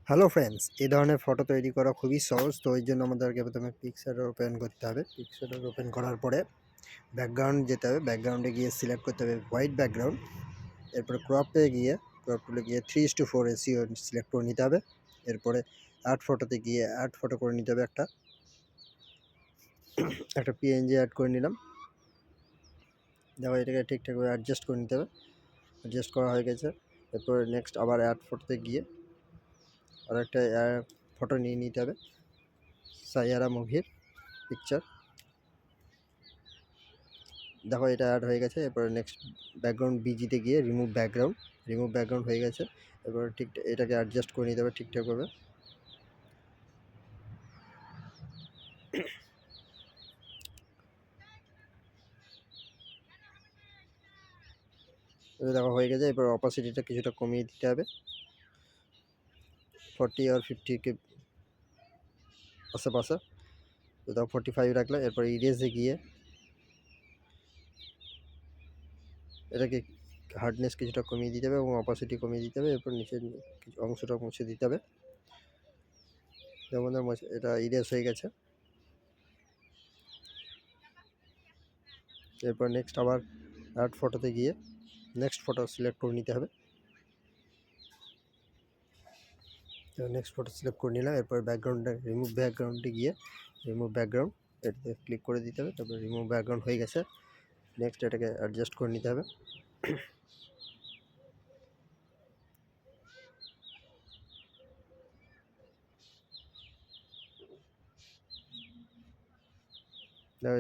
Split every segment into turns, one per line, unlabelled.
Hello friends, এই ধরনের photo তৈরি করা খুবই সহজ। তো এই জন্য আমাদেরকে প্রথমে পিক্সার ওপেন করতে হবে। পিক্সার ওপেন করার পরে ব্যাকগ্রাউন্ড যেতে হবে। ব্যাকগ্রাউন্ডে গিয়ে সিলেক্ট করতে হবে হোয়াইট ব্যাকগ্রাউন্ড। এরপরে ক্রপে গিয়ে ক্রপ টুলে গিয়ে 3:4 রেশিও সিলেক্ট করে নিতে হবে। এরপরে অ্যাড ফটোতে গিয়ে অ্যাড ফটো করে নিতে হবে। একটা পিএনজি অ্যাড করে নিলাম। দেখো এটাকে ঠিকঠাকভাবে অ্যাডজাস্ট করে নিতে হবে। অ্যাডজাস্ট করা হয়ে গেছে। এরপরে নেক্সট আবার অ্যাড ফটোতে গিয়ে আর একটা ফটো নিয়ে নিতে হবে, সাইয়ারা মুভির পিকচার। দেখো এটা অ্যাড হয়ে গেছে। এরপরে নেক্সট ব্যাকগ্রাউন্ড বিজিতে গিয়ে রিমুভ ব্যাকগ্রাউন্ড হয়ে গেছে। এরপরে ঠিক এটাকে অ্যাডজাস্ট করে নিতে হবে ঠিকঠাকভাবে। এবার দেখো হয়ে গেছে। এরপর অপাসিটিটা কিছুটা কমিয়ে দিতে হবে, 40 আর 50 কে আশেপাশে। তো দেখো 45 রাখলে। এরপর ইরেজে গিয়ে এটাকে হার্ডনেস কিছুটা কমিয়ে দিতে হবে এবং অপাসিটি কমিয়ে দিতে হবে। এরপর নিচের কিছু অংশটা মুছে দিতে হবে। যেমন এটা ইরেজ হয়ে গেছে। এরপর নেক্সট আবার অ্যাড ফটোতে গিয়ে নেক্সট ফটো সিলেক্ট করে নিতে হবে। নেক্সট ফটো সিলেক্ট করে নিলাম। এরপর ব্যাকগ্রাউন্ডে গিয়ে রিমুভ ব্যাকগ্রাউন্ড এটাতে ক্লিক করে দিতে হবে। তারপর রিমুভ ব্যাকগ্রাউন্ড হয়ে গেছে। নেক্সট এটাকে অ্যাডজাস্ট করে নিতে হবে।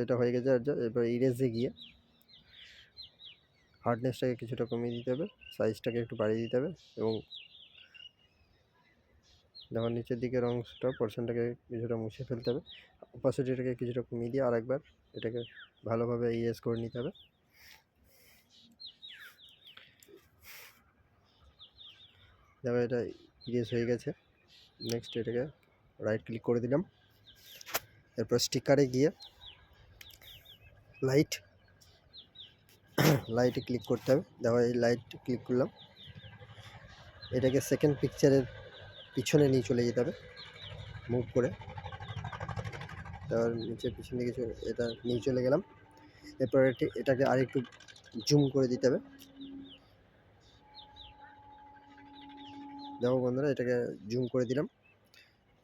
এটা হয়ে গেছে অ্যাডজাস্ট। এরপর ইরেজে গিয়ে হার্ডনেসটাকে কিছুটা কমিয়ে দিতে হবে, সাইজটাকে একটু বাড়িয়ে দিতে হবে এবং যখন নিচের দিকের অংশটা পোর্শনটাকে কিছুটা মুছে ফেলতে হবে। অপাসিটিটাকে কিছুটা কমিয়ে দিয়ে আরেকবার এটাকে ভালোভাবে ইরেজ করে নিতে হবে। দেখো এটা ইরেজ হয়ে গেছে। নেক্সট এটাকে রাইট ক্লিক করে দিলাম। এরপর স্টিকারে গিয়ে লাইটে ক্লিক করতে হবে। দেখো এই লাইট ক্লিক করলাম। এটাকে সেকেন্ড পিকচারের পিছনে নিয়ে চলে যেতে হবে মুভ করে। তারপর নিচে পিছন দিকে এটা নিয়ে চলে গেলাম। এরপর এটাকে আরেকটু জুম করে দিতে হবে। দেখো বন্ধুরা, এটাকে জুম করে দিলাম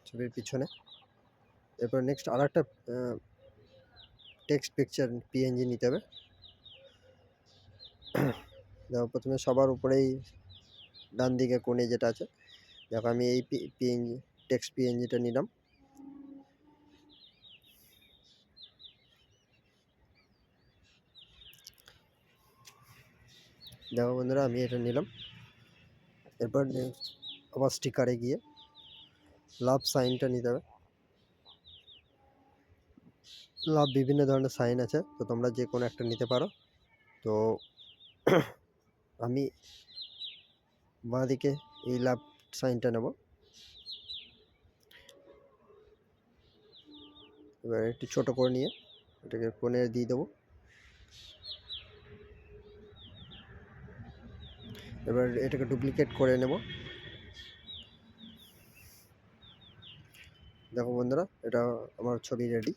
ছবির পিছনে। এরপর নেক্সট আর একটা টেক্সট পিকচার পিএনজি নিতে হবে। দেখো প্রথমে সবার উপরেই ডান দিকে কোণে যেটা আছে, দেখো আমি এই পিএনজি টেক্সট পিএনজিটা নিলাম। দেখো বন্ধুরা, আমি এটা নিলাম। এরপর আবার স্টিকারে গিয়ে লাভ সাইনটা নিতে হবে। লাভ বিভিন্ন ধরনের সাইন আছে, তো তোমরা যে কোনো একটা নিতে পারো। তো আমি বাঁদিকে এই লাভ সাইনটা নেব। এবার একটু ছোট করে নিয়ে এটাকে কোণে দিয়ে দেবো। এবার এটাকে ডুপ্লিকেট করে নেব। দেখো বন্ধুরা, এটা আমার ছবি রেডি।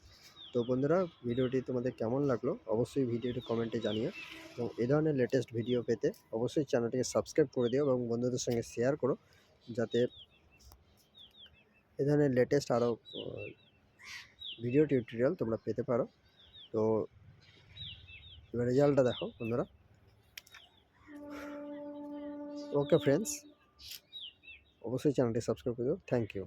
তো বন্ধুরা, ভিডিওটি তোমাদের কেমন লাগলো অবশ্যই ভিডিওটি কমেন্টে জানিও। এবং এই ধরনের লেটেস্ট ভিডিও পেতে অবশ্যই চ্যানেলটিকে সাবস্ক্রাইব করে দিও এবং বন্ধুদের সঙ্গে শেয়ার করো, যাতে এই ধরনের লেটেস্ট আরও ভিডিও টিউটোরিয়াল তোমরা পেতে পারো। তো এবার রেজাল্টটা দেখো বন্ধুরা। ওকে ফ্রেন্ডস, অবশ্যই চ্যানেলটি সাবস্ক্রাইব করে দিও। Thank you.